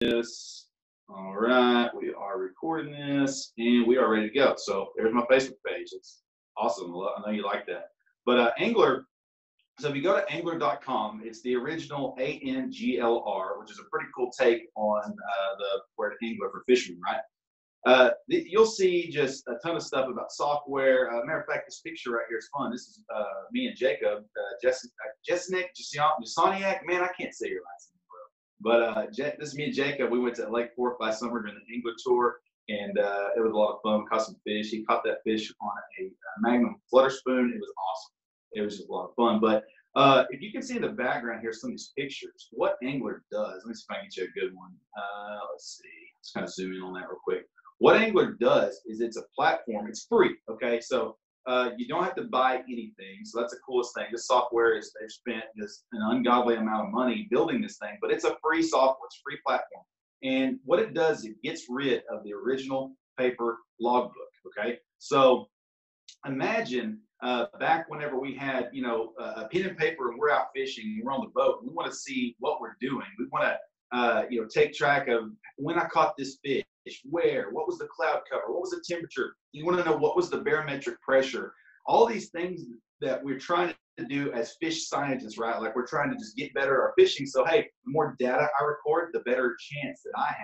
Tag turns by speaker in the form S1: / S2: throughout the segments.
S1: this. All right, we are recording this and we are ready to go. So there's my Facebook page. It's awesome. I know you like that. But Anglr, so if you go to anglr.com, it's the original ANGLR, which is a pretty cool take on the word Anglr for fishermen, right? You'll see just a ton of stuff about software. Matter of fact, this picture right here is fun. This is me and Jacob, Jesnik Jasoniak. Man, I can't say your last name, bro. But this is me and Jacob. We went to Lake Fork last summer during the Anglr tour, and it was a lot of fun. We caught some fish. He caught that fish on a Magnum flutter spoon. It was awesome. It was just a lot of fun. But if you can see in the background here some of these pictures, what Anglr does, let me see if I can get you a good one. Let's see. Let's kind of zoom in on that real quick. What Anglr does is it's a platform. It's free, okay? So you don't have to buy anything. So that's the coolest thing. This software is, they've spent just an ungodly amount of money building this thing, but it's a free software. It's a free platform. And what it does, it gets rid of the original paper logbook, okay? So imagine back whenever we had, you know, a pen and paper and we're out fishing and we're on the boat and we want to see what we're doing. We want to, you know, take track of when I caught this fish, where, what was the cloud cover, what was the temperature. You want to know what was the barometric pressure. All these things that we're trying to do as fish scientists, right? Like we're trying to just get better at our fishing. So, hey, the more data I record, the better chance that I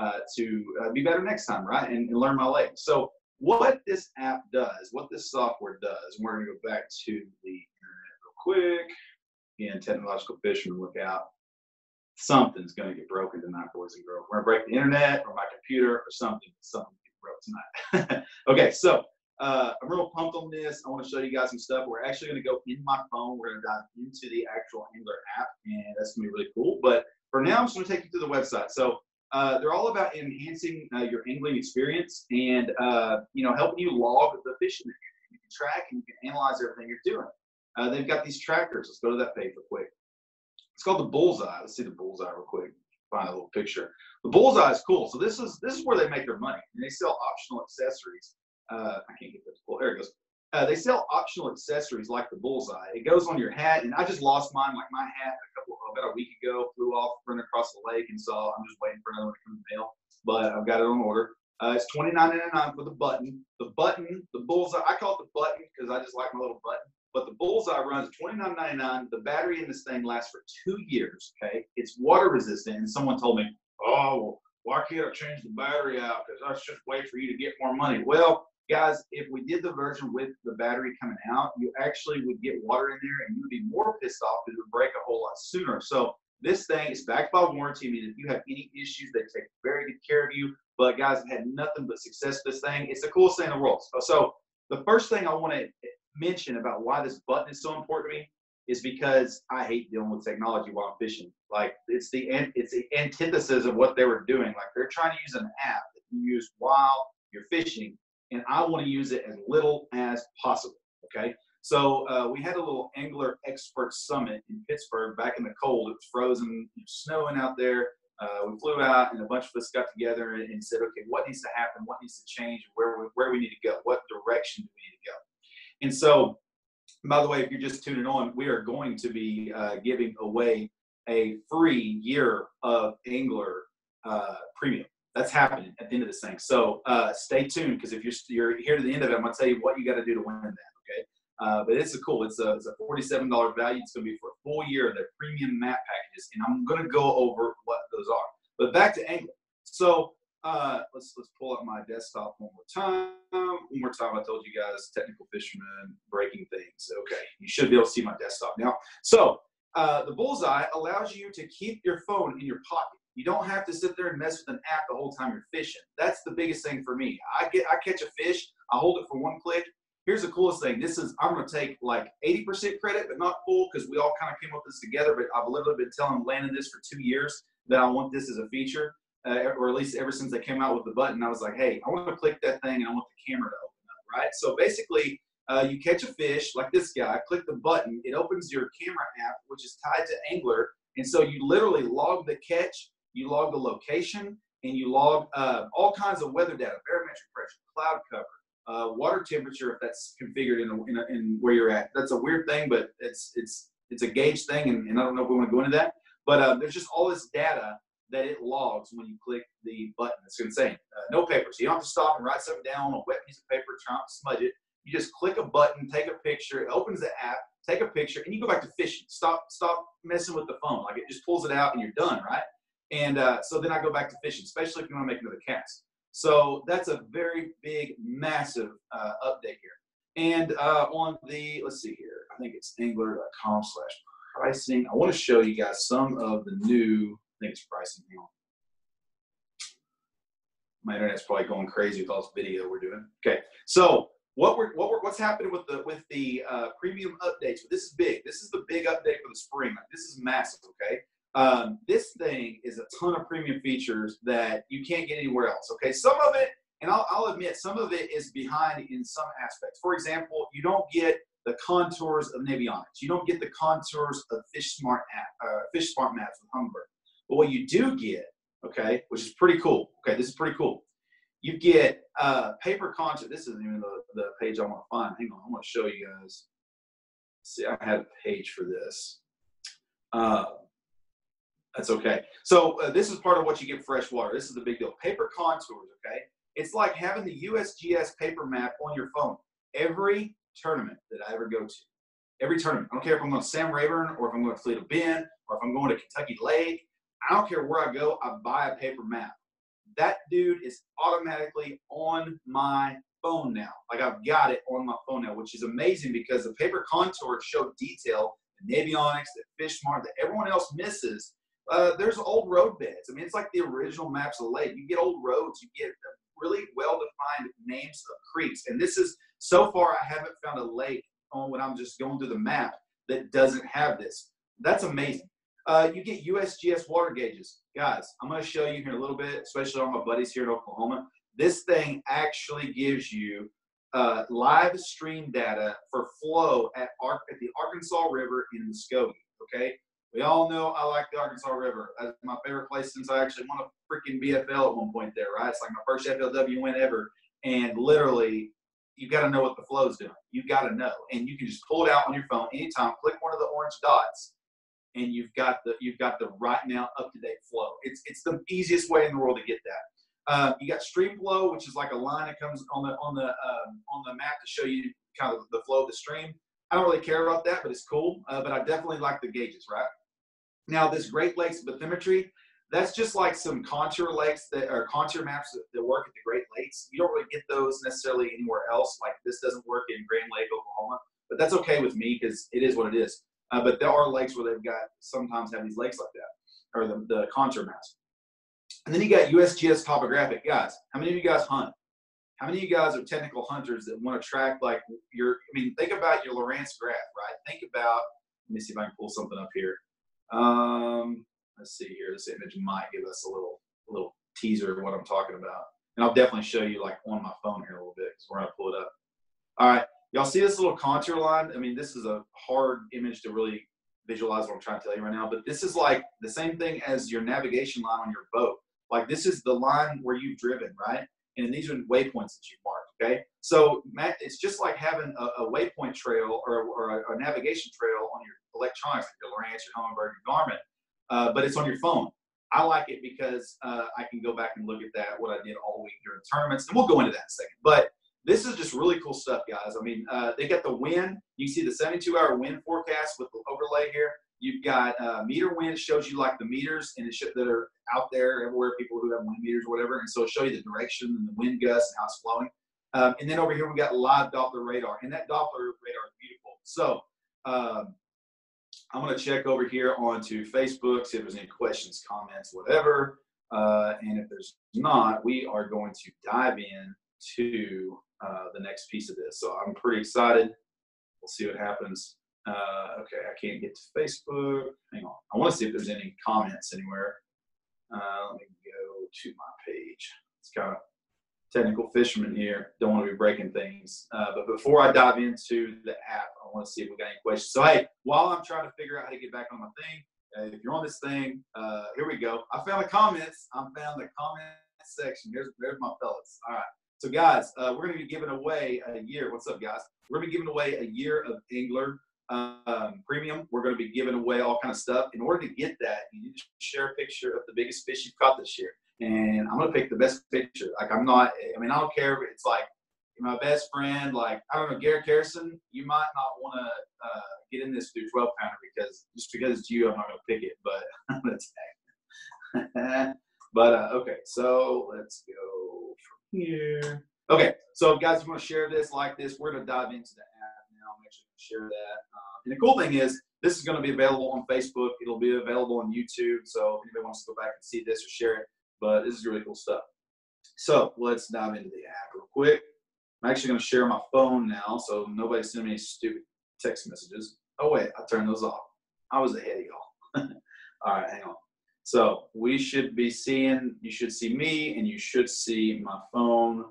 S1: have to be better next time, right? And learn my legs. So what this app does, what this software does, and we're going to go back to the internet real quick. Again, technological fishermen, look out. Something's going to get broken tonight, boys and girls. We're going to break the internet or my computer or something. Something get broke tonight. Okay, so I'm real pumped on this. I want to show you guys some stuff. We're actually going to go in my phone. We're going to dive into the actual Anglr app, and that's going to be really cool. But for now, I'm just going to take you to the website. So they're all about enhancing your angling experience and you know, helping you log the fishing that you can track and you can analyze everything you're doing. They've got these trackers. Let's go to that page real quick. It's called the Bullseye. Let's see the Bullseye real quick. Find a little picture. The Bullseye is cool. So this is where they make their money. And they sell optional accessories. I can't get this pull. There it goes. They sell optional accessories like the Bullseye. It goes on your hat, and I just lost mine. Like my hat about a week ago, flew off, running across the lake, and saw. I'm just waiting for another one to come in the mail, but I've got it on order. It's $29.99 for the button. The button, the Bullseye. I call it the button because I just like my little button. But the Bullseye runs $29.99. The battery in this thing lasts for 2 years. Okay, it's water resistant. And someone told me, "Oh, why can't I change the battery out? Because I should just wait for you to get more money." Well, guys, if we did the version with the battery coming out, you actually would get water in there and you would be more pissed off because it would break a whole lot sooner. So this thing is backed by warranty. I mean, if you have any issues, they take very good care of you. But guys, I've had nothing but success with this thing. It's the coolest thing in the world. So the first thing I want to mention about why this button is so important to me is because I hate dealing with technology while I'm fishing. Like it's the antithesis of what they were doing. Like they're trying to use an app that you use while you're fishing, and I want to use it as little as possible. Okay, so we had a little Anglr Expert Summit in Pittsburgh back in the cold. It was frozen, snowing out there. We flew out, and a bunch of us got together and said, okay, what needs to happen? What needs to change? Where we need to go? What direction do we need to go? And so, by the way, if you're just tuning on, we are going to be giving away a free year of Anglr Premium. That's happening at the end of this thing. So stay tuned, because if you're here to the end of it, I'm going to tell you what you got to do to win that, okay? But it's cool. It's a $47 value. It's going to be for a full year of their premium map packages, and I'm going to go over what those are. But back to Anglr. So let's pull up my desktop one more time. One more time, I told you guys, technical fisherman, breaking things. Okay, you should be able to see my desktop now. So the Bullseye allows you to keep your phone in your pocket. You don't have to sit there and mess with an app the whole time you're fishing. That's the biggest thing for me. I catch a fish, I hold it for one click. Here's the coolest thing. I'm going to take like 80% credit, but not full, because we all kind of came up with this together. But I've literally been telling Landon this for 2 years that I want this as a feature. Or at least ever since they came out with the button, I was like, hey, I want to click that thing and I want the camera to open up, right? So basically, you catch a fish like this guy, click the button, it opens your camera app, which is tied to Anglr, and so you literally log the catch, you log the location, and you log all kinds of weather data, barometric pressure, cloud cover, water temperature, if that's configured in where you're at. That's a weird thing, but it's a gauge thing, and I don't know if we want to go into that. But there's just all this data that it logs when you click the button. It's insane. No paper. So you don't have to stop and write something down on a wet piece of paper, try not to smudge it. You just click a button, take a picture, it opens the app, take a picture, and you go back to fishing. Stop messing with the phone. Like, it just pulls it out and you're done, right? And so then I go back to fishing, especially if you want to make another cast. So that's a very big, massive update here. And on the, let's see here, I think it's anglr.com/pricing. I want to show you guys some of the new, I think it's pricing here. My internet's probably going crazy with all this video we're doing. Okay, so what's happening with the premium updates? This is big. This is the big update for the spring. Like, this is massive. Okay, this thing is a ton of premium features that you can't get anywhere else. Okay, some of it, and I'll admit, some of it is behind in some aspects. For example, you don't get the contours of navionics. You don't get the contours of Fish Smart maps with Humminbird. But what you do get, okay, which is pretty cool. Okay, this is pretty cool. You get paper contour. This isn't even the page I want to find. Hang on, I want to show you guys. See, I had a page for this. That's okay. So this is part of what you get freshwater. This is the big deal. Paper contours, okay? It's like having the USGS paper map on your phone. Every tournament that I ever go to, every tournament, I don't care if I'm going to Sam Rayburn or if I'm going to Toledo Bend or if I'm going to Kentucky Lake, I don't care where I go, I buy a paper map. That dude is automatically on my phone now. Like, I've got it on my phone now, which is amazing because the paper contours show detail, the navionics, the Fish Smart, that everyone else misses. There's old road beds. I mean, it's like the original maps of the lake. You get old roads, you get really well-defined names of creeks. And this is, so far, I haven't found a lake on when I'm just going through the map that doesn't have this. That's amazing. You get USGS water gauges. Guys, I'm going to show you here in a little bit, especially all my buddies here in Oklahoma. This thing actually gives you live stream data for flow at the Arkansas River in Muskogee, okay? We all know I like the Arkansas River. That's my favorite place since I actually won a freaking BFL at one point there, right? It's like my first FLW win ever. And literally, you got to know what the flow is doing. You got to know. And you can just pull it out on your phone anytime, click one of the orange dots, and you've got the right now up-to-date flow. It's the easiest way in the world to get that. You got stream flow, which is like a line that comes on the map to show you kind of the flow of the stream. I don't really care about that, but it's cool. But I definitely like the gauges, right? Now, this Great Lakes bathymetry, that's just like some contour lakes that are contour maps that work at the Great Lakes. You don't really get those necessarily anywhere else. Like, this doesn't work in Grand Lake, Oklahoma, but that's okay with me because it is what it is. But there are lakes where they've got, sometimes have these lakes like that, or the contour maps. And then you got USGS topographic. Guys, how many of you guys hunt? How many of you guys are technical hunters that want to track, like, think about your Lowrance graph, right? Think about, let me see if I can pull something up here. Let's see here. This image might give us a little teaser of what I'm talking about. And I'll definitely show you, like, on my phone here a little bit because we're going to pull it up. All right. Y'all see this little contour line? I mean, this is a hard image to really visualize what I'm trying to tell you right now, but this is like the same thing as your navigation line on your boat. Like, this is the line where you've driven, right? And these are waypoints that you've marked, okay? So, Matt, it's just like having a waypoint trail or a navigation trail on your electronics, like your Lowrance, your Humminbird, your Garmin, but it's on your phone. I like it because I can go back and look at that, what I did all week during tournaments, and we'll go into that in a second. But this is just really cool stuff, guys. I mean, they got the wind. You see the 72-hour wind forecast with the overlay here. You've got meter wind. It shows you, like, the meters and that are out there everywhere, people who have wind meters or whatever. And so it'll show you the direction and the wind gusts and how it's flowing. And then over here, we've got live Doppler radar. And that Doppler radar is beautiful. So I'm going to check over here onto Facebook, see if there's any questions, comments, whatever. And if there's not, we are going to dive in to the next piece of this. So I'm pretty excited. We'll see what happens. Okay, I can't get to Facebook. Hang on. I want to see if there's any comments anywhere. Let me go to my page. It's kind of technical fisherman here. Don't want to be breaking things. But before I dive into the app, I want to see if we got any questions. So, hey, while I'm trying to figure out how to get back on my thing, if you're on this thing, here we go. I found the comments. I found the comment section. There's my fellas. All right. So, guys, we're going to be giving away a year. What's up, guys? We're going to be giving away a year of Anglr premium. We're going to be giving away all kind of stuff. In order to get that, you need to share a picture of the biggest fish you've caught this year. And I'm going to pick the best picture. Like, I don't care if it's like my best friend, like, I don't know, Garrett Harrison, you might not want to get in this through 12 pounder because just because it's you, I'm not going to pick it, but I'm going to tag. But okay, so let's go from here. Okay, so guys, if you want to share this, like this, we're going to dive into the app now. I'm actually going to share that. And the cool thing is, this is going to be available on Facebook. It'll be available on YouTube. So if anybody wants to go back and see this or share it, but this is really cool stuff. So let's dive into the app real quick. I'm actually going to share my phone now, so nobody send me any stupid text messages. Oh wait, I turned those off. I was ahead of y'all. All right, hang on. So we should be seeing, you should see me, and you should see my phone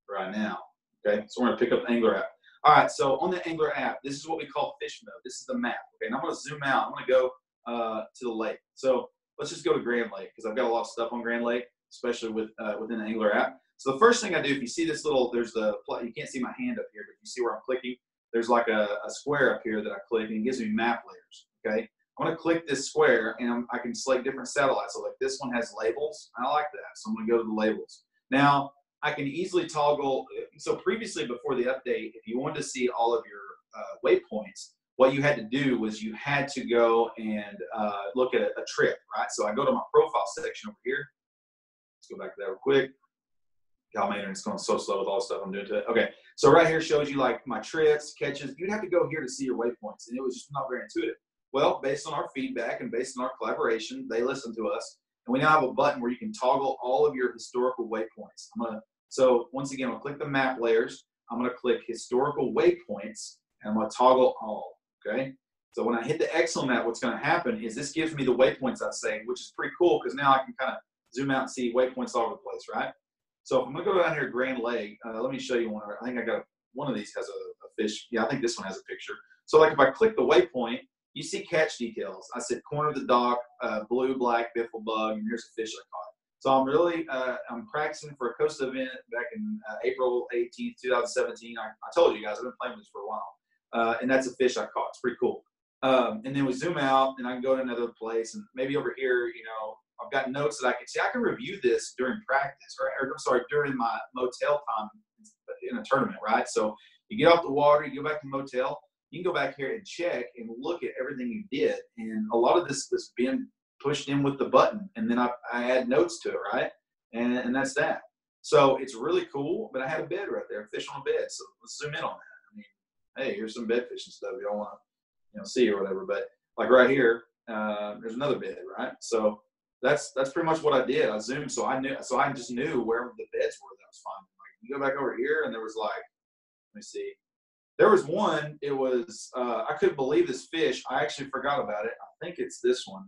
S1: right now. Okay, so we're going to pick up the Anglr app. All right, so on the Anglr app, this is what we call fish mode. This is the map. Okay, and I'm going to zoom out. I'm going to go to the lake. So let's just go to Grand Lake because I've got a lot of stuff on Grand Lake, especially with within the Anglr app. So the first thing I do, if you see this little, there's the, you can't see my hand up here, but you see where I'm clicking. There's like a square up here that I click, and it gives me map layers. Okay, I'm going to click this square, and I can select different satellites. So like this one has labels. I like that, so I'm going to go to the labels. Now I can easily toggle. So previously, before the update, if you wanted to see all of your waypoints, what you had to do was you had to go and look at a trip, right? So I go to my profile section over here. Let's go back to that real quick. God, my internet's going so slow with all the stuff I'm doing today. Okay, so right here shows you like my trips, catches. You'd have to go here to see your waypoints, and it was just not very intuitive. Well, based on our feedback and based on our collaboration, they listened to us, and we now have a button where you can toggle all of your historical waypoints. So once again, I'll click the map layers. I'm going to click historical waypoints, and I'm going to toggle all. Okay. So when I hit the X on that, what's going to happen is this gives me the waypoints I saved, which is pretty cool because now I can kind of zoom out and see waypoints all over the place, right? So if I'm going to go down here to Grand Lake, let me show you one. I think I got one of these has a fish. Yeah, I think this one has a picture. So like if I click the waypoint, you see catch details. I said corner of the dock, blue, black, biffle bug, and here's a fish I caught. So I'm really, I'm practicing for a Costa event back in April 18th, 2017. I told you guys, I've been playing with this for a while. And that's a fish I caught. It's pretty cool. And then we zoom out, and I can go to another place, and maybe over here, you know, I've got notes that I can see. I can review this during practice, or I'm sorry, during my motel time in a tournament, right? So you get off the water, you go back to the motel, you can go back here and check and look at everything you did. And a lot of this is being pushed in with the button, and then I add notes to it, right? And that's that. So it's really cool, but I had a bed right there, fish on a bed. So let's zoom in on that. I mean, hey, here's some bed fish and stuff you don't want to, you know, see or whatever. But like right here, there's another bed, right? So that's pretty much what I did. I zoomed, so I just knew where the beds were that I was finding. Like you go back over here, and there was like, let me see, there was one. It was I couldn't believe this fish. I actually forgot about it. I think it's this one.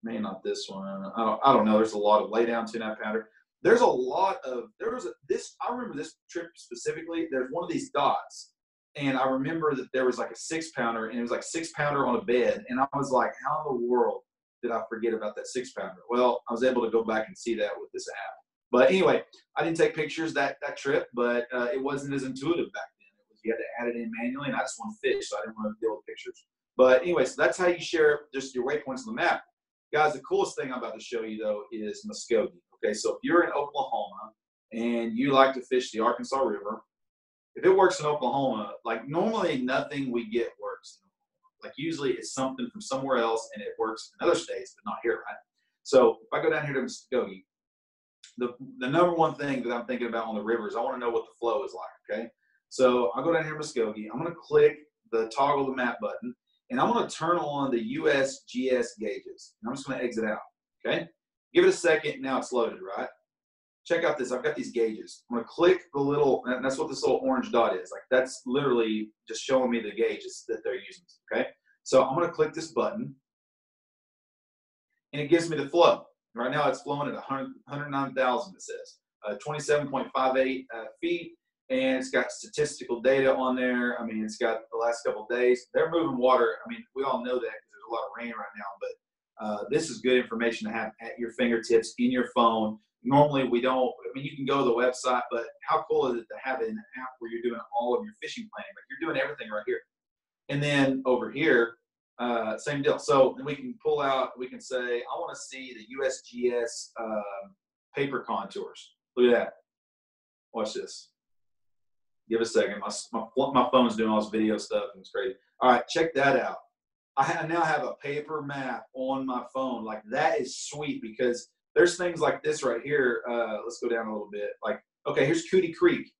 S1: Maybe not this one. I don't know. There's a lot of laydown 2.5 pounder. There's a lot of I remember this trip specifically. There's one of these dots, and I remember that there was like a 6 pounder, and it was like 6 pounder on a bed, and I was like, how in the world did I forget about that 6 pounder? Well, I was able to go back and see that with this app. But anyway, I didn't take pictures that trip, but it wasn't as intuitive back then. It was, you had to add it in manually, and I just wanted fish, so I didn't want to deal with pictures. But anyway, so that's how you share just your waypoints on the map. Guys, the coolest thing I'm about to show you, though, is Muskogee. Okay, so if you're in Oklahoma and you like to fish the Arkansas River, if it works in Oklahoma, like normally nothing we get works. Like usually it's something from somewhere else and it works in other states, but not here, right? So if I go down here to Muskogee, the number one thing that I'm thinking about on the river is I want to know what the flow is like, okay? So I'll go down here to Muskogee. I'm going to click the toggle the map button, and I'm going to turn on the USGS gauges. And I'm just going to exit out, okay? Give it a second. Now it's loaded, right? Check out this. I've got these gauges. I'm going to click the little, and that's what this little orange dot is. Like that's literally just showing me the gauges that they're using, okay? So I'm going to click this button, and it gives me the flow. Right now it's flowing at 109,000, it says. 27.58 feet, and it's got statistical data on there. I mean, it's got the last couple of days. They're moving water. I mean, we all know that because there's a lot of rain right now, but this is good information to have at your fingertips in your phone. Normally we don't, I mean, you can go to the website, but how cool is it to have an app where you're doing all of your fishing planning? Like you're doing everything right here. And then over here, same deal. So we can pull out, we can say, I want to see the USGS paper contours. Look at that. Watch this. Give it a second. My phone's doing all this video stuff and it's crazy. All right, check that out. I now have a paper map on my phone. Like, that is sweet, because there's things like this right here. Let's go down a little bit. Like, okay, here's Cootie Creek.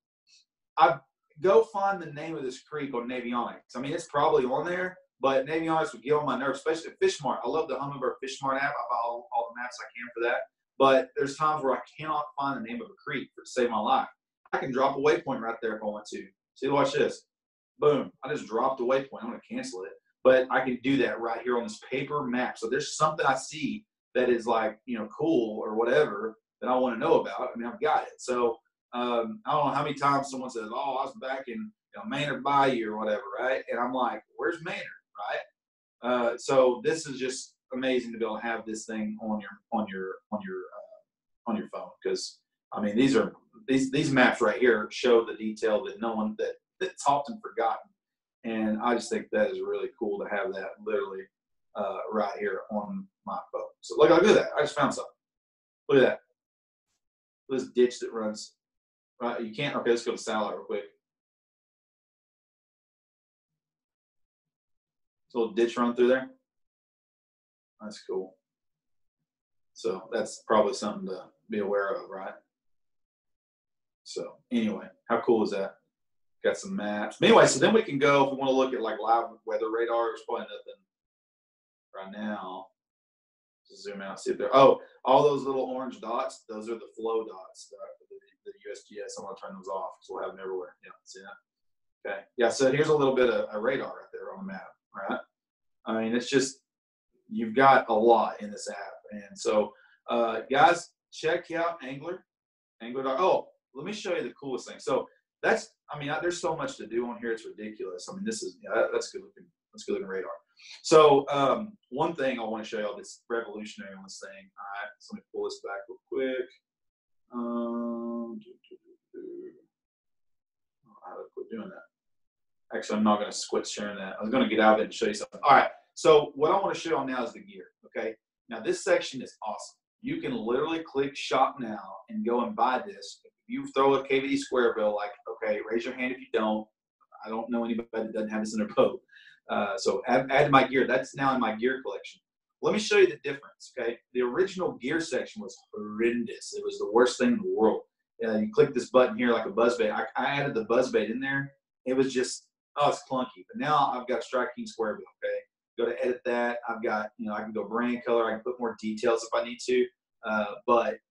S1: I go find the name of this creek on Navionics. I mean, it's probably on there, but Navionics would get on my nerves, especially FishMart. I love the Humminbird FishMart app. I buy all the maps I can for that. But there's times where I cannot find the name of a creek to save my life. I can drop a waypoint right there if I want to. See, watch this. Boom. I just dropped a waypoint. I'm going to cancel it. But I can do that right here on this paper map. So there's something I see that is like, you know, cool or whatever that I want to know about. I mean, I've got it. So I don't know how many times someone says, oh, I was back in, you know, Maynard Bayou or whatever, right? And I'm like, where's Maynard, right? So this is just amazing to be able to have this thing on your phone, because I mean, these maps right here show the detail that that's often forgotten. And I just think that is really cool to have that literally right here on my phone. So look at that. I just found something. Look at that. This ditch that runs. Right. You can't. Okay, let's go to satellite real quick. This little ditch run through there. That's cool. So that's probably something to be aware of, right? So anyway, how cool is that? Got some maps. But anyway, so then we can go, if we want to look at like live weather radar. There's probably nothing right now. Just zoom out, see if there. Oh, all those little orange dots, those are the flow dots. The USGS. I want to turn those off because we'll have them everywhere. Yeah, see that? Okay. Yeah. So here's a little bit of a radar right there on the map. Right. I mean, it's just, you've got a lot in this app, and so guys, check out Anglr. Oh, let me show you the coolest thing. So that's, I mean, there's so much to do on here. It's ridiculous. I mean, this is, yeah, that's good looking. That's good looking radar. So one thing I want to show y'all that's revolutionary on this thing. All right, so let me pull this back real quick. How to quit doing that? Actually, I'm not going to quit sharing that. I was going to get out of it and show you something. All right. So what I want to show y'all now is the gear. Okay. Now this section is awesome. You can literally click shop now and go and buy this. If you throw a KVD square bill, like, okay, raise your hand if you don't. I don't know anybody that doesn't have this in their boat. So add to my gear. That's now in my gear collection. Let me show you the difference, okay? The original gear section was horrendous. It was the worst thing in the world. You click this button here like a buzzbait. I added the buzzbait in there. It was just, oh, it's clunky. But now I've got a Strike King square bill, okay? Go to edit that. I've got, you know, I can go brand color. I can put more details if I need to. But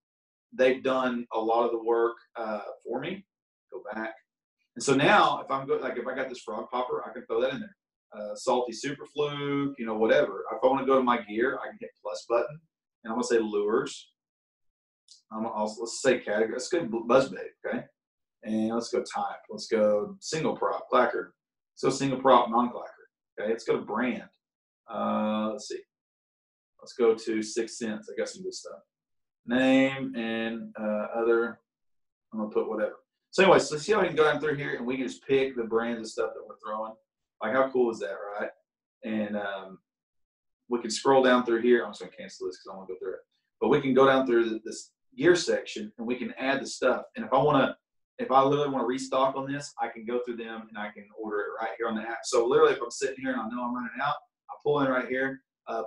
S1: they've done a lot of the work for me. Go back. And so now if I'm good, like if I got this frog popper, I can throw that in there. Salty super fluke, you know, whatever. If I want to go to my gear, I can hit plus button, and I'm gonna say lures. Let's say category. Let's go buzzbait, okay? And let's go type. Let's go single prop clacker. Let's go single prop non-clacker. Okay, let's go to brand. Let's see. Let's go to 6 cents. I got some good stuff. Name and other. I'm gonna put whatever. So anyway, so let's see how we can go down through here and we can just pick the brands of stuff that we're throwing. Like, how cool is that, right? And we can scroll down through here. I'm just going to cancel this because I want to go through it. But we can go down through this gear section and we can add the stuff. And if I literally want to restock on this, I can go through them and I can order it right here on the app. So literally, if I'm sitting here and I know I'm running out, I pull in right here,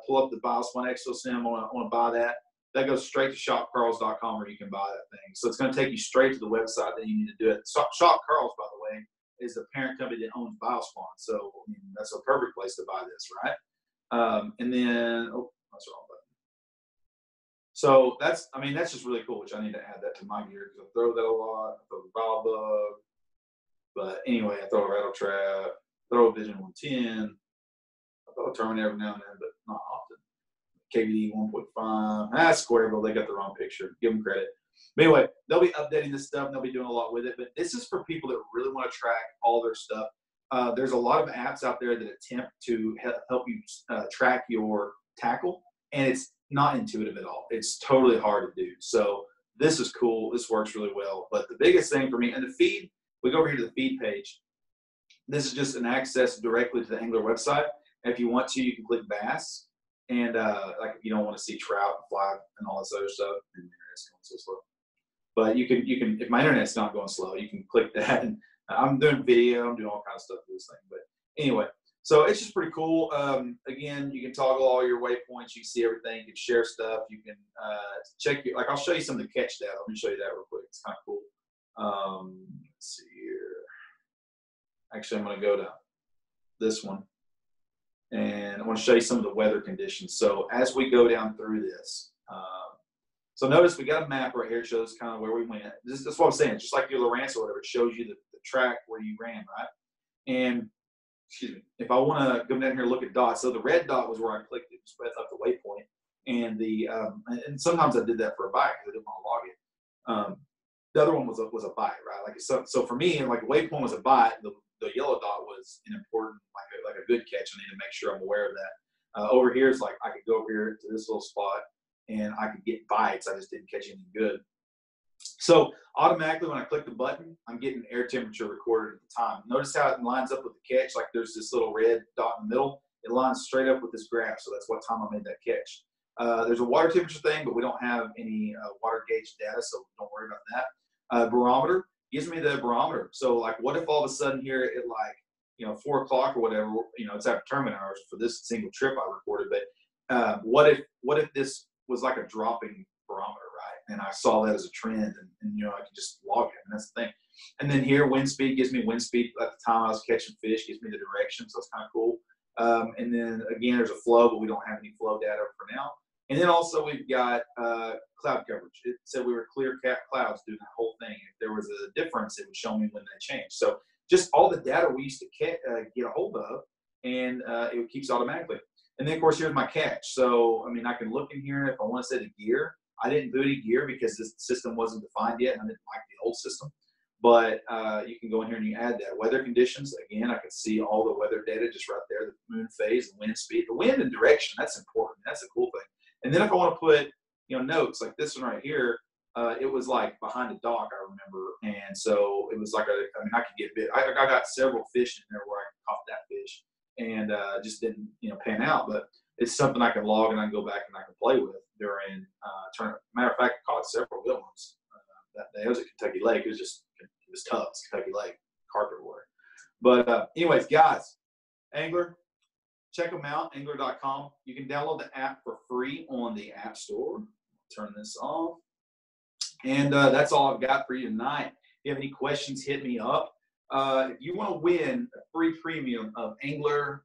S1: pull up the BIOS One Exosim. I want to buy that. That goes straight to shopcarls.com where you can buy that thing. So it's going to take you straight to the website that you need to do it. Shop Carls, by the way, is the parent company that owns BioSpawn. So I mean, that's a perfect place to buy this, right? And then, oh, that's the wrong button. So that's just really cool, which I need to add that to my gear because I throw that a lot. I throw the ball bug. But anyway, I throw a rattle trap, throw a Vision 110. I throw a Terminator every now and then, but not often. KVD 1.5. Square, but they got the wrong picture. Give them credit. But anyway, they'll be updating this stuff. And they'll be doing a lot with it. But this is for people that really want to track all their stuff. There's a lot of apps out there that attempt to help you track your tackle, and it's not intuitive at all. It's totally hard to do. So this is cool. This works really well. But the biggest thing for me, and the feed, we go over here to the feed page. This is just an access directly to the Anglr website. If you want to, you can click bass, and like if you don't want to see trout and fly and all this other stuff, and your internet's going so slow. But you can if my internet's not going slow, you can click that. And I'm doing video, I'm doing all kinds of stuff with this thing. But anyway, so it's just pretty cool. Again, you can toggle all your waypoints. You can see everything. You can share stuff. You can check your, like I'll show you some of the catch data. Let me show you that real quick. It's kind of cool. Let's see here. Actually, I'm going to go to this one, and I want to show you some of the weather conditions. So as we go down through this, so notice we got a map right here. It shows kind of where we went. That's what I'm saying. Just like your Lowrance or whatever, it shows you the track where you ran, right? And excuse me, if I want to go down here and look at dots, so the red dot was where I clicked it, just up the waypoint, and the and sometimes I did that for a bite because I didn't want to log it. The other one was a bite, right? Like so for me, like a waypoint was a bite. The yellow dot was an important, like a good catch. I need to make sure I'm aware of that. Over here is like I could go over here to this little spot and I could get bites. I just didn't catch anything good. So automatically when I click the button, I'm getting air temperature recorded at the time. Notice how it lines up with the catch. Like there's this little red dot in the middle. It lines straight up with this graph. So that's what time I made that catch. There's a water temperature thing, but we don't have any water gauge data, so don't worry about that. Barometer gives me the barometer. So like, what if all of a sudden here at like 4 o'clock or whatever, it's after tournament hours for this single trip I recorded, but what if this was like a dropping barometer, right? And I saw that as a trend, and I could just log it, and that's the thing. And then here, wind speed gives me wind speed at the time I was catching fish, gives me the direction, so it's kind of cool. And then again, there's a flow, but we don't have any flow data for now. And then also we've got cloud coverage. It said we were clear clouds doing that whole thing. If there was a difference, it would show me when they changed. So just all the data we used to get a hold of, and it keeps automatically. And then, of course, here's my catch. So, I mean, I can look in here if I want to set a gear. I didn't do any gear because this system wasn't defined yet, and I didn't like the old system. But you can go in here and you add that. Weather conditions, again, I can see all the weather data just right there, the moon phase, the wind speed. The wind and direction, that's important. That's a cool thing. And then if I want to put, notes like this one right here, it was like behind a dock, I remember. And so it was like, I could get bit. I got several fish in there where I caught that fish, and just didn't, pan out. But it's something I can log and I can go back and I can play with during tournament. Matter of fact, I caught several good ones that day. It was at Kentucky Lake. It was tough. It's Kentucky Lake, carpet water. But anyways, guys, Anglr, check them out, Anglr.com. You can download the app for free on the App Store. Turn this off. And that's all I've got for you tonight. If you have any questions, hit me up. If you want to win a free premium of Anglr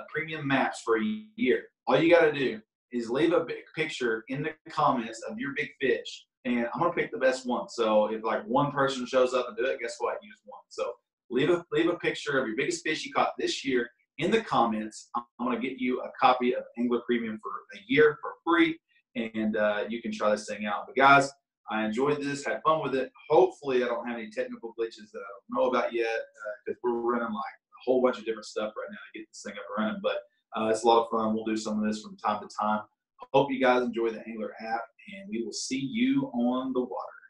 S1: premium maps for a year, all you got to do is leave a big picture in the comments of your big fish, and I'm going to pick the best one. So if like one person shows up and do it, guess what? You just won. So leave a picture of your biggest fish you caught this year in the comments. I'm going to get you a copy of Anglr Premium for a year for free, and you can try this thing out. But guys, I enjoyed this, had fun with it. Hopefully I don't have any technical glitches that I don't know about yet, because we're running like a whole bunch of different stuff right now to get this thing up and running. But it's a lot of fun. We'll do some of this from time to time. Hope you guys enjoy the Anglr app, and we will see you on the water.